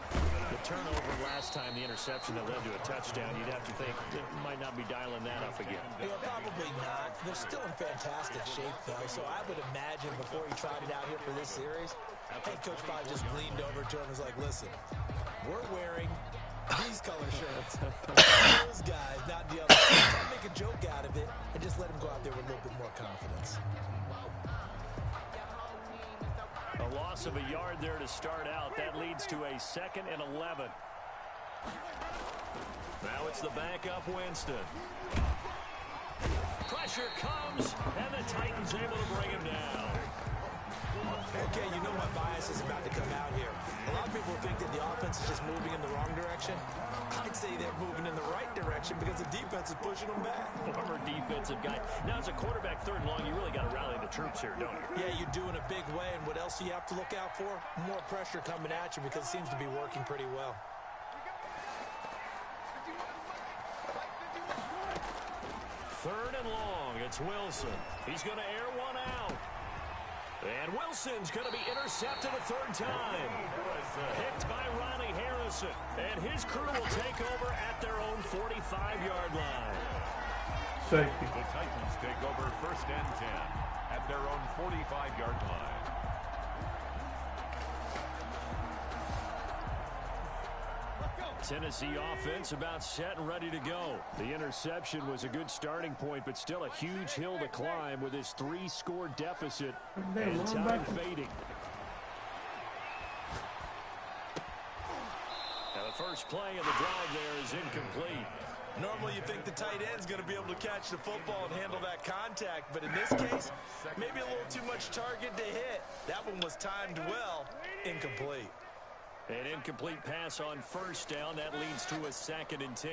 the turnover last time, the interception that led to a touchdown, you'd have to think they might not be dialing that up again. Yeah, probably not. They're still in fantastic shape, though, so I would imagine before he tried it out here for this series, head coach probably just leaned over to him and was like, listen, we're wearing these color shirts. Those guys, not the others. Try to make a joke out of it and just let them go out there with a little bit more confidence. A loss of a yard there to start out. That leads to a 2nd and 11. Now it's the backup Winston. Pressure comes, and the Titans able to bring him down. Okay, you know my bias is about to come out here. A lot of people think that the offense is just moving in the wrong direction. I'd say they're moving in the right direction because the defense is pushing them back. Former defensive guy. Now, as a quarterback, 3rd and long, you really got to rally the troops here, don't you? Yeah, you do in a big way, and what else do you have to look out for? More pressure coming at you because it seems to be working pretty well. Third and long, it's Wilson. He's going to air one out. And Wilson's going to be intercepted a 3rd time. Picked by Ronnie Harrison. And his crew will take over at their own 45-yard line. Safety. The Titans take over 1st and 10 at their own 45-yard line. Tennessee offense about set and ready to go. The interception was a good starting point, but still a huge hill to climb with his 3-score deficit and time fading. Now the first play of the drive there is incomplete. Normally you think the tight end's going to be able to catch the football and handle that contact, but in this case, maybe a little too much target to hit. That one was timed well, incomplete. An incomplete pass on 1st down. That leads to a 2nd and 10.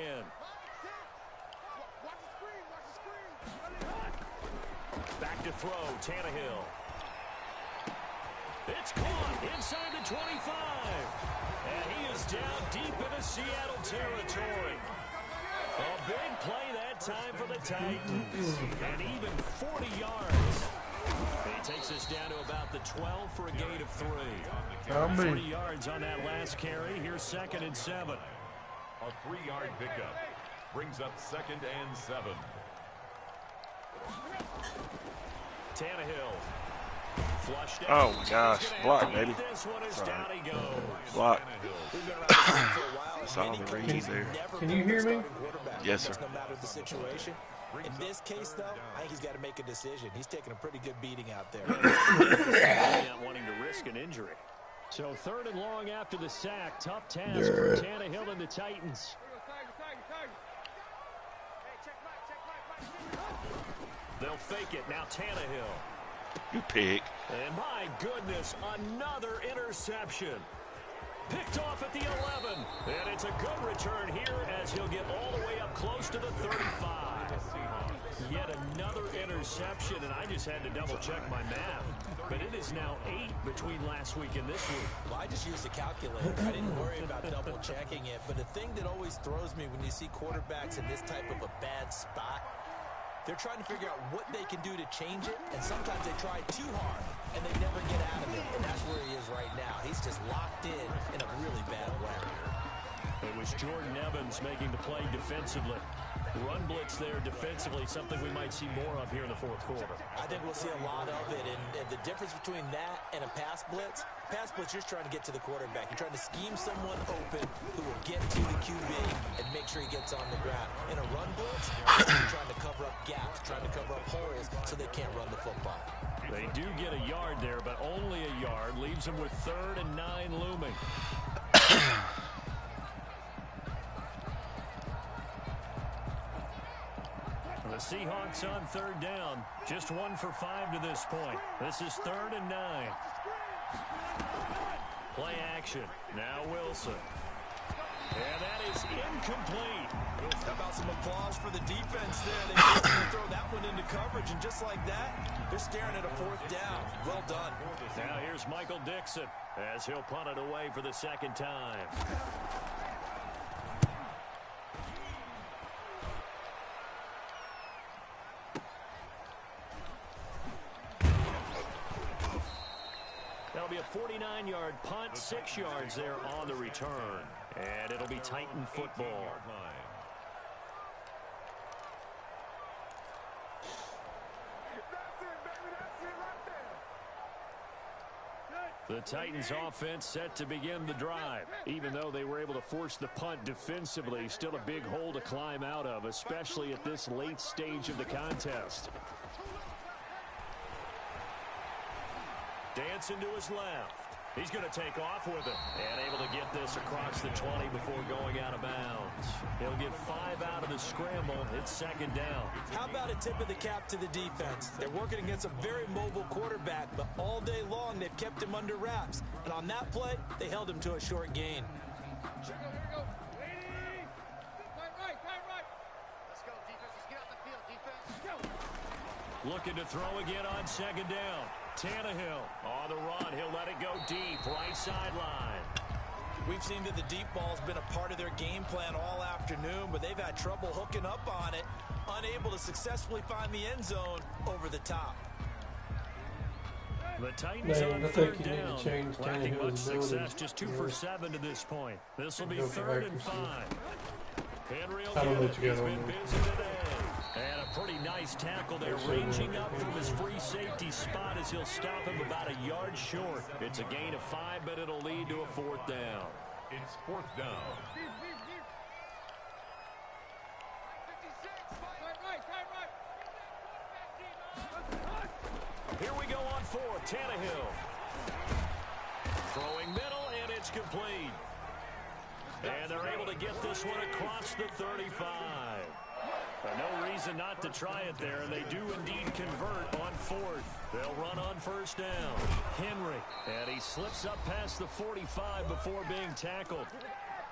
Back to throw, Tannehill. It's caught inside the 25. And he is down deep into Seattle territory. A big play that time for the Titans. And even 40 yards. He takes us down to about the 12 for a gain of 3. 40 yards on that last carry. Here's 2nd and 7. A 3-yard pickup brings up 2nd and 7. Tannehill. Flushed out. Oh, my gosh. Block, baby. This one is down he goes. Block. We've been around the league for a while. It's all the reads there. Can you hear me? Yes, sir. No matter the situation. In this case, though, I think he's got to make a decision. He's taking a pretty good beating out there. Not wanting to risk an injury. So 3rd and long after the sack. Tough task for Tannehill and the Titans. They'll fake it. Now Tannehill. You pick. And my goodness, another interception. Picked off at the 11. And it's a good return here as he'll get all the way up close to the 35. Yet another interception, and I just had to double-check my math. But it is now 8 between last week and this week. Well, I just used a calculator. I didn't worry about double-checking it. But the thing that always throws me when you see quarterbacks in this type of a bad spot, they're trying to figure out what they can do to change it, and sometimes they try too hard, and they never get out of it. And that's where he is right now. He's just locked in a really bad way. It was Jordan Evans making the play defensively. Run blitz there defensively, something we might see more of here in the 4th quarter. I think we'll see a lot of it, and the difference between that and a pass blitz, you're just trying to get to the quarterback. You're trying to scheme someone open who will get to the QB and make sure he gets on the ground. In a run blitz, you're trying to cover up gaps, trying to cover up holes so they can't run the football. They do get a yard there, but only a yard. Leaves them with 3rd and 9 looming. The Seahawks on 3rd down. Just 1 for 5 to this point. This is 3rd and 9. Play action. Now Wilson. And that is incomplete. How about some applause for the defense there? They were able to throw that one into coverage, and just like that, they're staring at a 4th down. Well done. Now here's Michael Dixon as he'll punt it away for the 2nd time. That'll be a 49-yard punt, 6 yards there on the return. And it'll be Titan football. The Titans offense set to begin the drive. Even though they were able to force the punt defensively, still a big hole to climb out of, especially at this late stage of the contest. Dancing to his left. He's going to take off with it. And able to get this across the 20 before going out of bounds. He'll get 5 out of the scramble. It's second down. How about a tip of the cap to the defense? They're working against a very mobile quarterback, but all day long they've kept him under wraps. And on that play, they held him to a short gain. Here we go. Right. Let's go, defense. Let's get out the field, defense. Let's go. Looking to throw again on second down. Tannehill on the run. He'll let it go deep. Right sideline. We've seen that the deep ball's been a part of their game plan all afternoon, but they've had trouble hooking up on it, unable to successfully find the end zone over the top. The Titans Man, on I third think you need down. to change Lacking much Tannehill's ability. success, just 2 for 7 to this point. This will be Go for 3rd and accuracy. 5. Henry will I don't get let it. you He's go been on there. busy today. And a pretty nice tackle there, ranging up from his free safety spot as he'll stop him about a yard short. It's a gain of 5, but it'll lead to a 4th down. It's 4th down. 56. Right. Here we go on 4th. Tannehill. Throwing middle, and it's complete. And they're able to get this one across the 35. But no reason not to try it there, and they do indeed convert on 4th. They'll run on 1st down. Henry, and he slips up past the 45 before being tackled.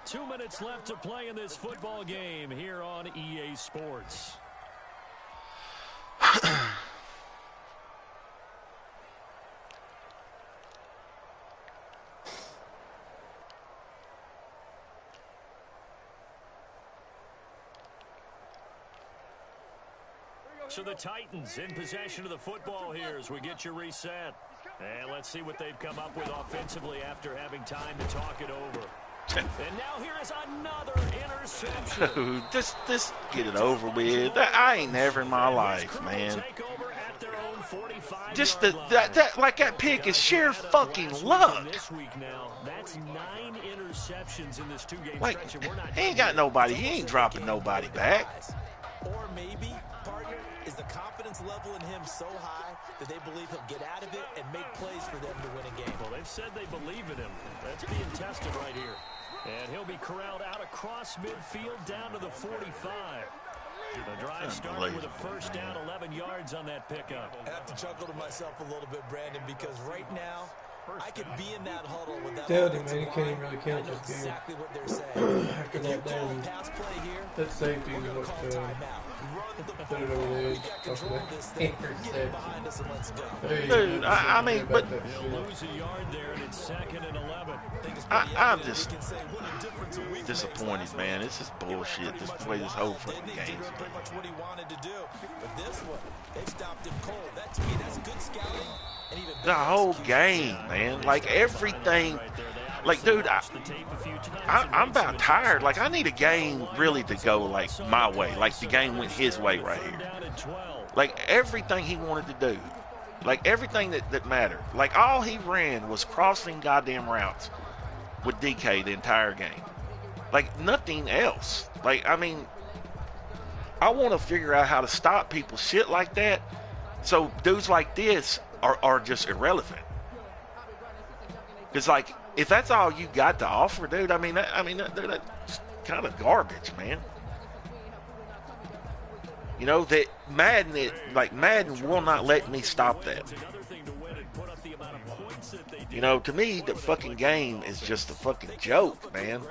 2 minutes left to play in this football game here on EA Sports. So the Titans in possession of the football here as we get you reset. And let's see what they've come up with offensively after having time to talk it over. And now here is another interception. Dude, just get it over with. I ain't never in my life, man. Just that pick is sheer fucking luck. This week now, that's 9 interceptions in this 2-game Like, stretch, and we're not he ain't got nobody. He ain't dropping nobody back. Or maybe, partner, is the confidence level in him so high that they believe he'll get out of it and make plays for them to win a game. Well, they've said they believe in him. That's being tested right here. And he'll be corralled out across midfield down to the 45. The drive started with a 1st down, 11 yards on that pickup. I have to chuckle to myself a little bit, Brandon, because right now, I could be in that huddle with that Tell him, offensive man, he can't even line. really count I know this game. exactly what they're saying. After If you that call damn, a pass play here, that safety we're is going to what call timeout. Run the put it ball. over the We edge. got control of this thing. Get it behind us and let's go. Dude, I mean, but He'll lose a yard there, and it's 2nd and 11. I'm just disappointed, man. This is bullshit. This is the way this whole fucking game's pretty much what he wanted to do. But this one, they stopped him cold. That, to me, that's good scouting. And even the whole game, man. Like everything. Like, dude, I'm about tired. Like, I need a game really to go like my way. Like the game went his way right here. Like everything he wanted to do. Like everything that mattered. Like all he ran was crossing goddamn routes with DK the entire game. Like nothing else. Like, I mean, I want to figure out how to stop people shit like that. So dudes like this are just irrelevant. Because like, if that's all you got to offer, dude, I mean, that's kind of garbage, man. You know that Madden will not let me stop that. You know, to me, the fucking game is just a fucking joke, man.